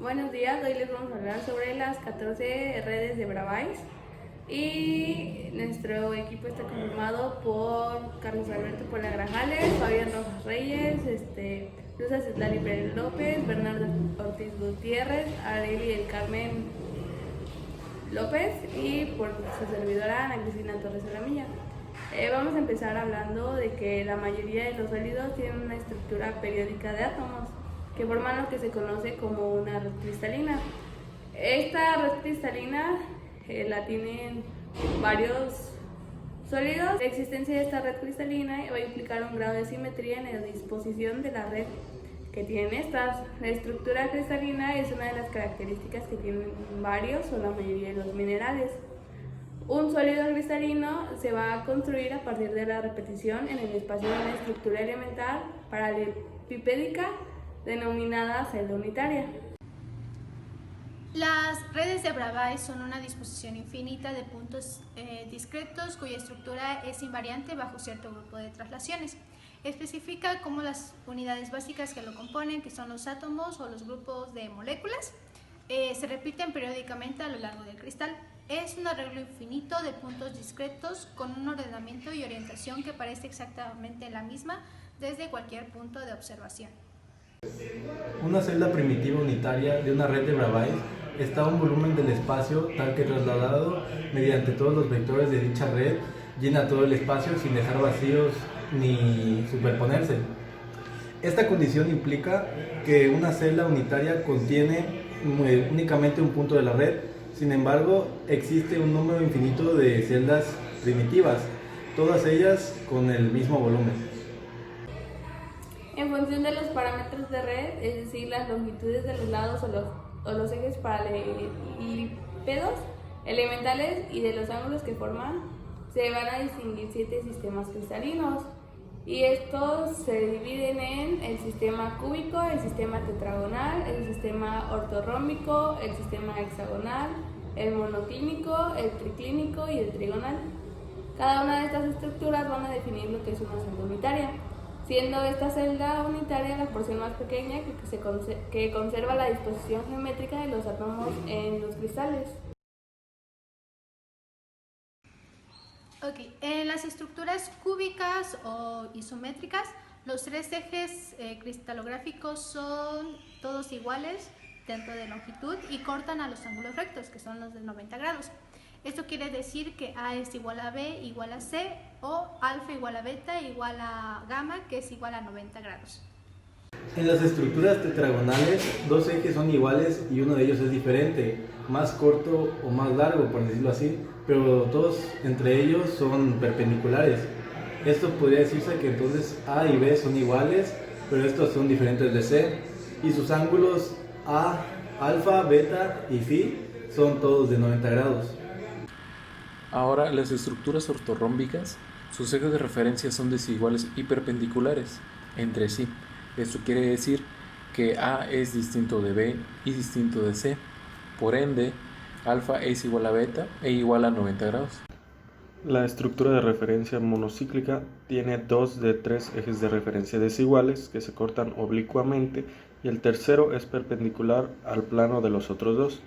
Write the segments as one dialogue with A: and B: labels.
A: Buenos días, hoy les vamos a hablar sobre las 14 redes de Bravais y nuestro equipo está conformado por Carlos Alberto Puebla Grajales, Fabián Rojas Reyes, Luz Acetlali Pérez López, Bernardo Ortiz Gutiérrez, Areli del Carmen López y por su servidora Ana Cristina Torres Alamilla. Vamos a empezar hablando de que la mayoría de los sólidos tienen una estructura periódica de átomos que forman lo que se conoce como una red cristalina. Esta red cristalina la tienen varios sólidos. La existencia de esta red cristalina va a implicar un grado de simetría en la disposición de la red que tienen estas. La estructura cristalina es una de las características que tienen varios o la mayoría de los minerales. Un sólido cristalino se va a construir a partir de la repetición en el espacio de una estructura elemental paralelepípedica denominada celda unitaria.
B: Las redes de Bravais son una disposición infinita de puntos discretos cuya estructura es invariante bajo cierto grupo de traslaciones. Especifica cómo las unidades básicas que lo componen, que son los átomos o los grupos de moléculas, se repiten periódicamente a lo largo del cristal. Es un arreglo infinito de puntos discretos con un ordenamiento y orientación que parece exactamente la misma desde cualquier punto de observación.
C: Una celda primitiva unitaria de una red de Bravais está a un volumen del espacio tal que trasladado mediante todos los vectores de dicha red llena todo el espacio sin dejar vacíos ni superponerse. Esta condición implica que una celda unitaria contiene únicamente un punto de la red. Sin embargo, existe un número infinito de celdas primitivas, todas ellas con el mismo volumen.
A: En función de los parámetros de red, es decir, las longitudes de los lados o los ejes paralelepípedos elementales y de los ángulos que forman, se van a distinguir 7 sistemas cristalinos. Y estos se dividen en el sistema cúbico, el sistema tetragonal, el sistema ortorrómbico, el sistema hexagonal, el monoclínico, el triclínico y el trigonal. Cada una de estas estructuras van a definir lo que es una celda unitaria, siendo esta celda unitaria la porción más pequeña que conserva la disposición geométrica de los átomos en los cristales.
B: En las estructuras cúbicas o isométricas, los tres ejes cristalográficos son todos iguales dentro de longitud y cortan a los ángulos rectos, que son los de 90 grados. Esto quiere decir que A es igual a B igual a C, o alfa igual a beta igual a gamma, que es igual a 90 grados.
C: En las estructuras tetragonales, dos ejes son iguales y uno de ellos es diferente, más corto o más largo, por decirlo así, pero todos entre ellos son perpendiculares. Esto podría decirse que entonces A y B son iguales, pero estos son diferentes de C, y sus ángulos A, alfa, beta y phi son todos de 90 grados.
D: Ahora, las estructuras ortorrómbicas, sus ejes de referencia son desiguales y perpendiculares entre sí. Esto quiere decir que A es distinto de B y distinto de C. Por ende, alfa es igual a beta e igual a 90 grados.
E: La estructura de referencia monocíclica tiene 2 de 3 ejes de referencia desiguales que se cortan oblicuamente y el tercero es perpendicular al plano de los otros dos.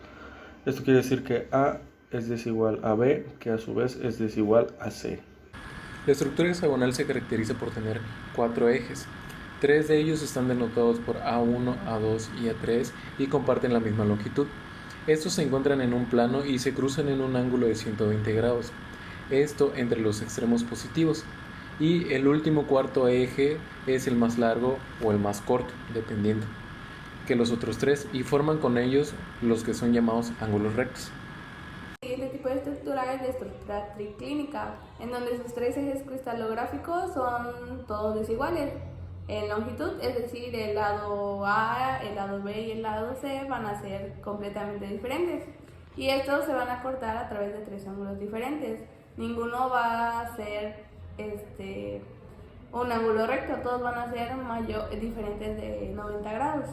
E: Esto quiere decir que A es desigual a B, que a su vez es desigual a C.
D: La estructura hexagonal se caracteriza por tener 4 ejes. 3 de ellos están denotados por A1, A2 y A3 y comparten la misma longitud. Estos se encuentran en un plano y se cruzan en un ángulo de 120 grados, esto entre los extremos positivos. Y el último cuarto eje es el más largo o el más corto, dependiendo, que los otros 3 y forman con ellos los que son llamados ángulos rectos.
A: El siguiente tipo de estructura es la estructura triclínica, en donde sus 3 ejes cristalográficos son todos desiguales en longitud, es decir, el lado A, el lado B y el lado C van a ser completamente diferentes, y estos se van a cortar a través de 3 ángulos diferentes. Ninguno va a ser un ángulo recto, todos van a ser diferentes de 90 grados.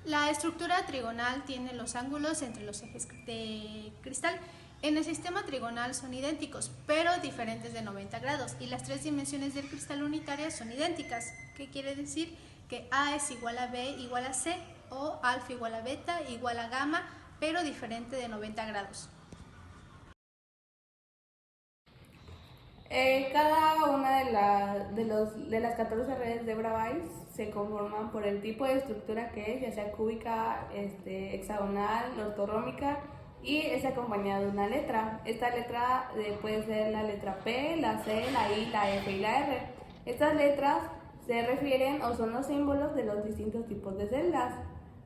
B: La estructura trigonal tiene los ángulos entre los ejes de cristal. En el sistema trigonal son idénticos, pero diferentes de 90 grados, y las 3 dimensiones del cristal unitario son idénticas. ¿Qué quiere decir? Que A es igual a B igual a C, o alfa igual a beta igual a gamma, pero diferente de 90 grados.
A: Cada una de las 14 redes de Bravais se conforman por el tipo de estructura que es, ya sea cúbica, hexagonal, ortorrómbica, y es acompañada de una letra. Esta letra puede ser la letra P, la C, la I, la F y la R. Estas letras se refieren o son los símbolos de los distintos tipos de celdas.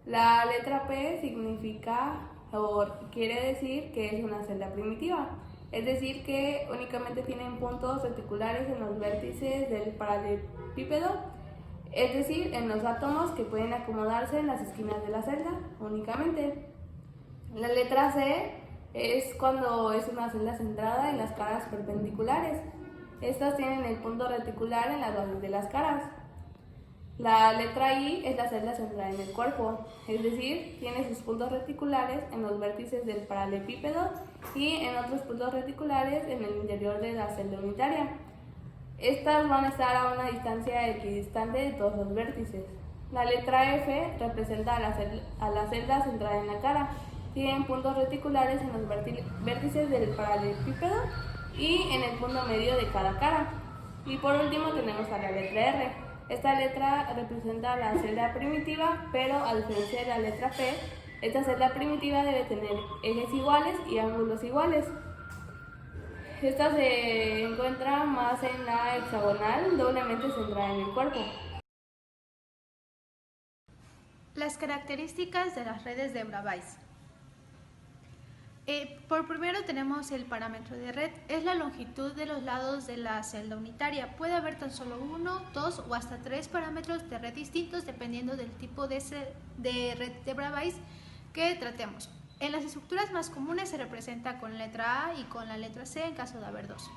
A: La letra P significa o quiere decir que es una celda primitiva, es decir que únicamente tienen puntos reticulares en los vértices del paralelepípedo, es decir, en los átomos que pueden acomodarse en las esquinas de la celda únicamente. La letra C es cuando es una celda centrada en las caras perpendiculares. Estas tienen el punto reticular en las bases de las caras. La letra I es la celda centrada en el cuerpo, es decir, tiene sus puntos reticulares en los vértices del paralelepípedo y en otros puntos reticulares en el interior de la celda unitaria. Estas van a estar a una distancia equidistante de todos los vértices. La letra F representa a la celda centrada en la cara. Tienen puntos reticulares en los vértices del paralelepípedo y en el punto medio de cada cara. Y por último tenemos a la letra R. Esta letra representa a la celda primitiva, pero a diferencia de la letra P, esta celda primitiva debe tener ejes iguales y ángulos iguales. Esta se encuentra más en la hexagonal, doblemente centrada en el cuerpo.
B: Las características de las redes de Bravais. Por primero tenemos el parámetro de red, es la longitud de los lados de la celda unitaria. Puede haber tan solo 1, 2 o hasta 3 parámetros de red distintos dependiendo del tipo de red de Bravais que tratemos. En las estructuras más comunes se representa con la letra A y con la letra C en caso de haber 2.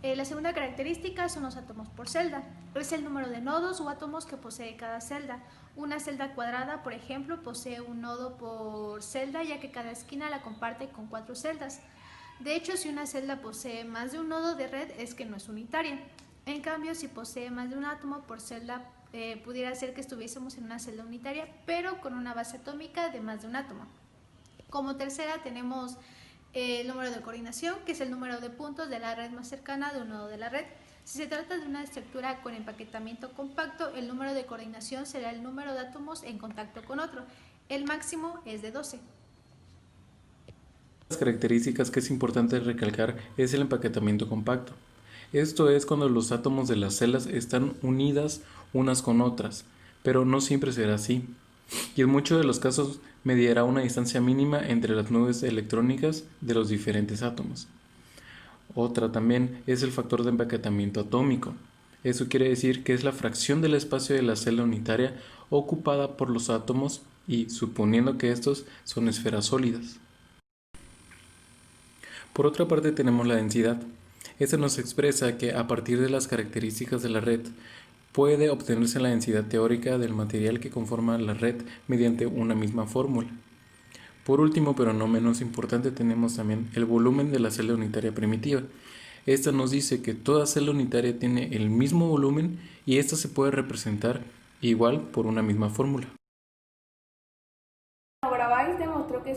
B: La segunda característica son los átomos por celda. Es el número de nodos o átomos que posee cada celda. Una celda cuadrada, por ejemplo, posee un nodo por celda, ya que cada esquina la comparte con 4 celdas. De hecho, si una celda posee más de un nodo de red, es que no es unitaria. En cambio, si posee más de un átomo por celda, pudiera ser que estuviésemos en una celda unitaria, pero con una base atómica de más de un átomo. Como tercera tenemos el número de coordinación, que es el número de puntos de la red más cercana de un nodo de la red. Si se trata de una estructura con empaquetamiento compacto, el número de coordinación será el número de átomos en contacto con otro. El máximo es de 12.
D: Las características que es importante recalcar es el empaquetamiento compacto. Esto es cuando los átomos de las celdas están unidas unas con otras, pero no siempre será así. Y en muchos de los casos mediará una distancia mínima entre las nubes electrónicas de los diferentes átomos. Otra también es el factor de empaquetamiento atómico. Eso quiere decir que es la fracción del espacio de la celda unitaria ocupada por los átomos y suponiendo que estos son esferas sólidas. Por otra parte tenemos la densidad. Esta nos expresa que a partir de las características de la red puede obtenerse la densidad teórica del material que conforma la red mediante una misma fórmula. Por último, pero no menos importante, tenemos también el volumen de la celda unitaria primitiva. Esta nos dice que toda celda unitaria tiene el mismo volumen y esta se puede representar igual por una misma fórmula.
A: Bravais demostró que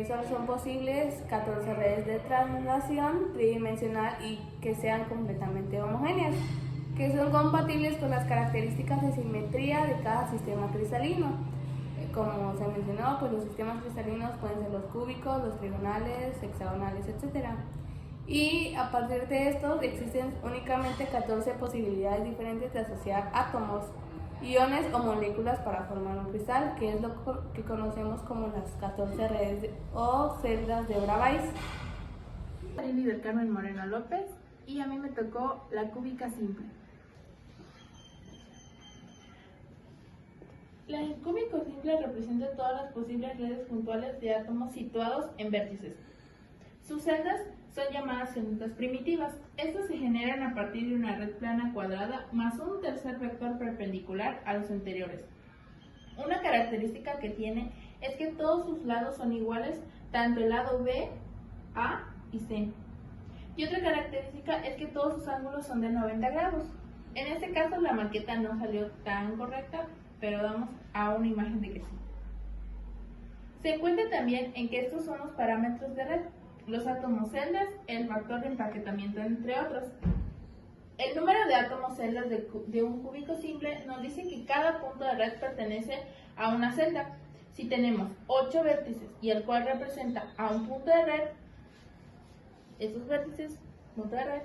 A: solo son posibles 14 redes de traslación tridimensional y que sean completamente homogéneas, que son compatibles con las características de simetría de cada sistema cristalino. Como se mencionó, pues los sistemas cristalinos pueden ser los cúbicos, los trigonales, hexagonales, etc. Y a partir de estos existen únicamente 14 posibilidades diferentes de asociar átomos, iones o moléculas para formar un cristal, que es lo que conocemos como las 14 redes o celdas de Bravais.
F: Soy del Carmen Moreno López y a mí me tocó la cúbica simple. El cúbico simple representa todas las posibles redes puntuales de átomos situados en vértices. Sus celdas son llamadas celdas primitivas. Estas se generan a partir de una red plana cuadrada más un tercer vector perpendicular a los anteriores. Una característica que tiene es que todos sus lados son iguales, tanto el lado B, A y C. Y otra característica es que todos sus ángulos son de 90 grados. En este caso la maqueta no salió tan correcta, pero damos a una imagen de que sí. Se encuentra también en que estos son los parámetros de red, los átomos celdas, el factor de empaquetamiento, entre otros. El número de átomos celdas de un cúbico simple nos dice que cada punto de red pertenece a una celda. Si tenemos 8 vértices y el cual representa a un punto de red, esos vértices, punto de red,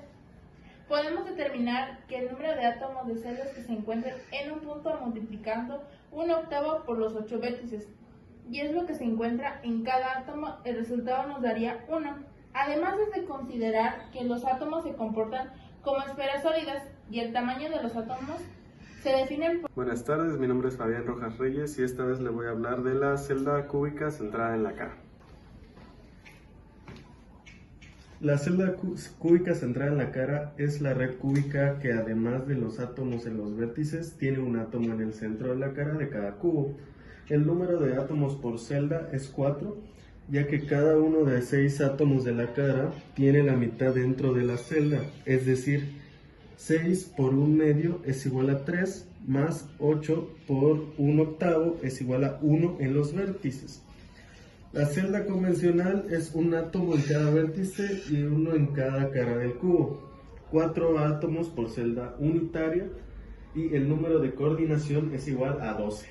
F: podemos determinar que el número de átomos de celdas que se encuentran en un punto multiplicando 1/8 por los 8 vértices. Y es lo que se encuentra en cada átomo, el resultado nos daría 1. Además es de considerar que los átomos se comportan como esferas sólidas y el tamaño de los átomos se define por...
E: Buenas tardes, mi nombre es Fabián Rojas Reyes y esta vez le voy a hablar de la celda cúbica centrada en la cara. La celda cúbica centrada en la cara es la red cúbica que además de los átomos en los vértices tiene un átomo en el centro de la cara de cada cubo. El número de átomos por celda es 4, ya que cada uno de 6 átomos de la cara tiene la mitad dentro de la celda, es decir, 6 por 1/2 es igual a 3, más 8 por 1/8 es igual a 1 en los vértices. La celda convencional es un átomo en cada vértice y uno en cada cara del cubo. 4 átomos por celda unitaria y el número de coordinación es igual a 12.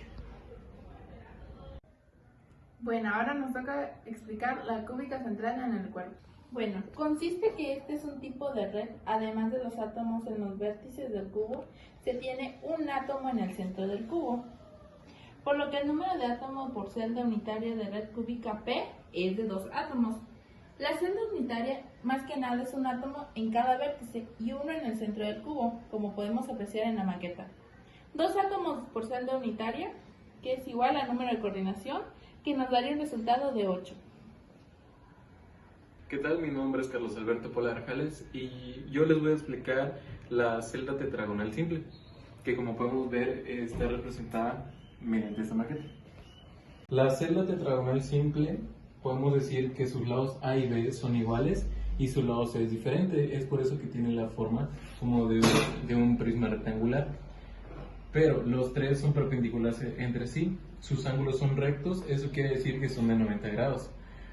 F: Bueno, ahora nos toca explicar la cúbica centrada en el cuerpo. Bueno, consiste que este es un tipo de red, además de los átomos en los vértices del cubo, se tiene un átomo en el centro del cubo. Por lo que el número de átomos por celda unitaria de red cúbica P es de 2 átomos. La celda unitaria más que nada es un átomo en cada vértice y uno en el centro del cubo, como podemos apreciar en la maqueta. 2 átomos por celda unitaria, que es igual al número de coordinación, que nos daría un resultado de 8.
D: ¿Qué tal? Mi nombre es Carlos Alberto Pola Grajales y yo les voy a explicar la celda tetragonal simple, que como podemos ver está representada mediante esta maqueta. La celda tetragonal simple podemos decir que sus lados A y B son iguales y su lado C es diferente, es por eso que tiene la forma como de un prisma rectangular. Pero los tres son perpendiculares entre sí, sus ángulos son rectos, eso quiere decir que son de 90 grados.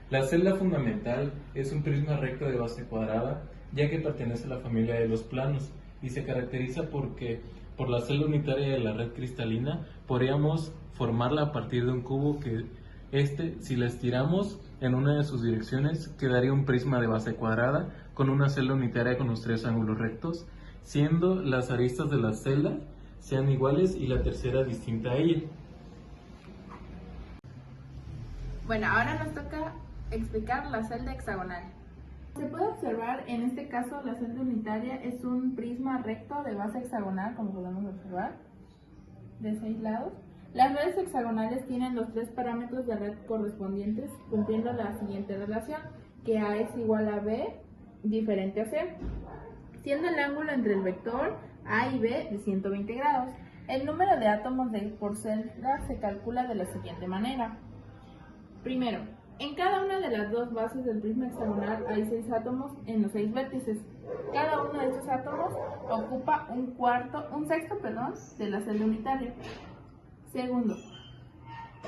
D: La celda fundamental es un prisma recto de base cuadrada, ya que pertenece a la familia de los planos y se caracteriza porque por la celda unitaria de la red cristalina podríamos formarla a partir de un cubo que si la estiramos en una de sus direcciones, quedaría un prisma de base cuadrada con una celda unitaria con los 3 ángulos rectos, siendo las aristas de la celda sean iguales y la tercera distinta a ella.
F: Bueno, ahora nos toca explicar la celda hexagonal. Se puede observar, en este caso, la celda unitaria es un prisma recto de base hexagonal, como podemos observar, de 6 lados. Las redes hexagonales tienen los 3 parámetros de red correspondientes, cumpliendo la siguiente relación, que A es igual a B diferente a C, siendo el ángulo entre el vector A y B de 120 grados. El número de átomos por celda se calcula de la siguiente manera. Primero, en cada una de las 2 bases del prisma hexagonal hay 6 átomos en los 6 vértices. Cada uno de estos átomos ocupa un sexto de la celda unitaria. Segundo,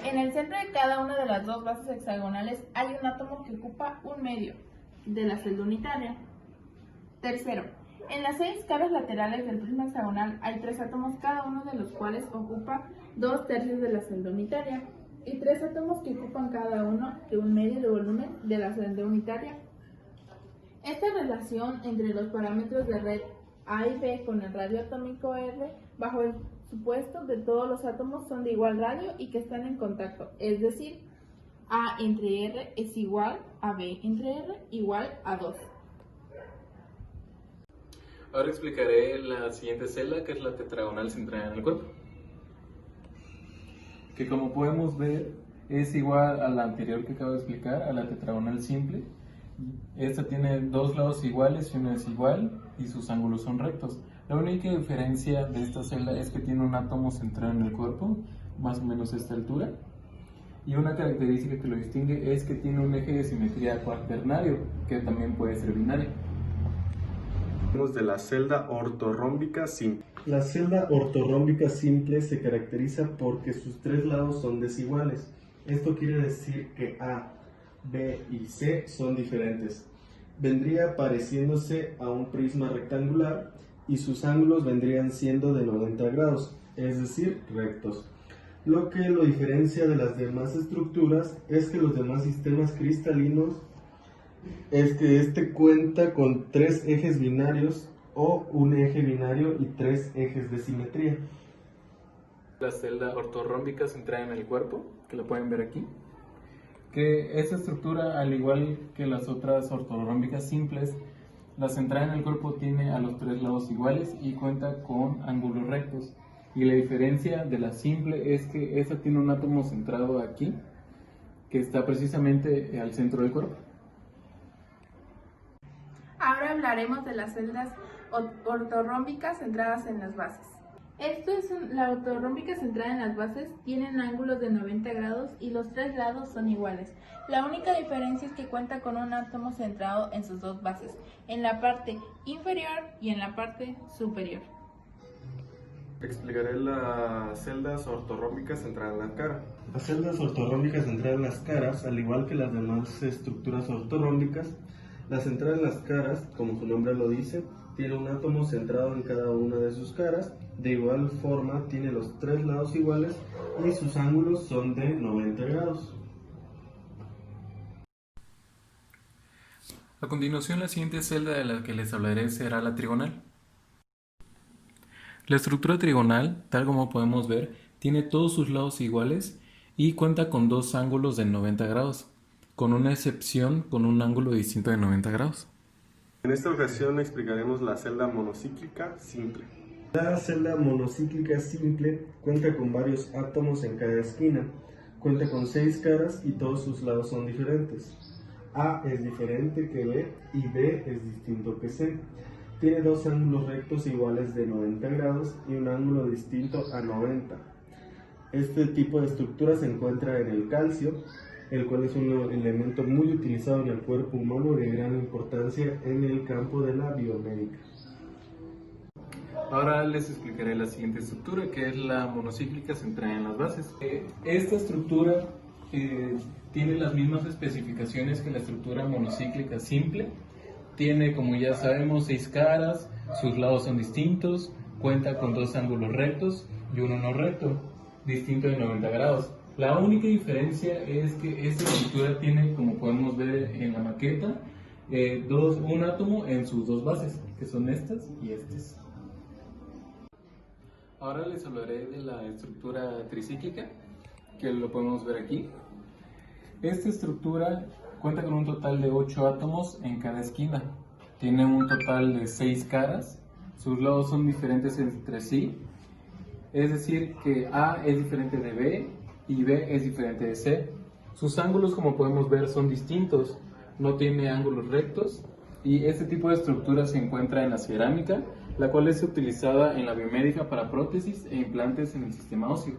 F: en el centro de cada una de las 2 bases hexagonales hay un átomo que ocupa 1/2 de la celda unitaria. Tercero, en las 6 caras laterales del prisma hexagonal hay 3 átomos, cada uno de los cuales ocupa 2/3 de la celda unitaria, y 3 átomos que ocupan cada uno de 1/2 de volumen de la celda unitaria. Esta relación entre los parámetros de red A y B con el radio atómico R, bajo el supuesto de todos los átomos son de igual radio y que están en contacto, es decir, A entre R es igual a B entre R igual a 2.
D: Ahora explicaré la siguiente celda, que es la tetragonal centrada en el cuerpo, que como podemos ver es igual a la anterior que acabo de explicar, a la tetragonal simple. Esta tiene 2 lados iguales y uno es igual y sus ángulos son rectos. La única diferencia de esta celda es que tiene un átomo centrado en el cuerpo, más o menos a esta altura, y una característica que lo distingue es que tiene un eje de simetría cuaternario, que también puede ser binario.
E: De la celda ortorrómbica simple. La celda ortorrómbica simple se caracteriza porque sus tres lados son desiguales. Esto quiere decir que A, B y C son diferentes. Vendría pareciéndose a un prisma rectangular y sus ángulos vendrían siendo de 90 grados, es decir, rectos. Lo que lo diferencia de las demás estructuras es que los demás sistemas cristalinos es que este cuenta con 3 ejes binarios o un eje binario y 3 ejes de simetría.
D: La celda ortorrómbica centrada en el cuerpo, que la pueden ver aquí, que esa estructura, al igual que las otras ortorrómbicas simples, la centrada en el cuerpo tiene a los 3 lados iguales y cuenta con ángulos rectos. Y la diferencia de la simple es que esta tiene un átomo centrado aquí, que está precisamente al centro del cuerpo.
F: Ahora hablaremos de las celdas ortorrómbicas centradas en las bases. La ortorrómbica centrada en las bases tienen ángulos de 90 grados y los 3 lados son iguales. La única diferencia es que cuenta con un átomo centrado en sus 2 bases, en la parte inferior y en la parte superior.
E: Explicaré las celdas ortorrómbicas centradas en la cara. Las celdas ortorrómbicas centradas en las caras, al igual que las demás estructuras ortorrómbicas, la centrada en las caras, como su nombre lo dice, tiene un átomo centrado en cada una de sus caras. De igual forma, tiene los 3 lados iguales y sus ángulos son de 90 grados.
D: A continuación, la siguiente celda de la que les hablaré será la trigonal. La estructura trigonal, tal como podemos ver, tiene todos sus lados iguales y cuenta con 2 ángulos de 90 grados, con una excepción con un ángulo distinto de 90 grados.
E: En esta ocasión explicaremos la celda monocíclica simple. La celda monocíclica simple cuenta con varios átomos en cada esquina, cuenta con 6 caras y todos sus lados son diferentes. A es diferente que B y B es distinto que C. Tiene 2 ángulos rectos iguales de 90 grados y un ángulo distinto a 90. Este tipo de estructura se encuentra en el calcio, el cual es un elemento muy utilizado en el cuerpo humano de gran importancia en el campo de la biomédica.
D: Ahora les explicaré la siguiente estructura, que es la monocíclica centrada en las bases. Esta estructura tiene las mismas especificaciones que la estructura monocíclica simple. Tiene, como ya sabemos, 6 caras, sus lados son distintos, cuenta con 2 ángulos rectos y uno no recto, distinto de 90 grados. La única diferencia es que esta estructura tiene, como podemos ver en la maqueta, un átomo en sus 2 bases, que son estas y estas. Ahora les hablaré de la estructura tricíclica, que lo podemos ver aquí. Esta estructura cuenta con un total de 8 átomos en cada esquina. Tiene un total de 6 caras, sus lados son diferentes entre sí, es decir que A es diferente de B y B es diferente de C. Sus ángulos, como podemos ver, son distintos, no tiene ángulos rectos, y este tipo de estructura se encuentra en la cerámica, la cual es utilizada en la biomédica para prótesis e implantes en el sistema óseo.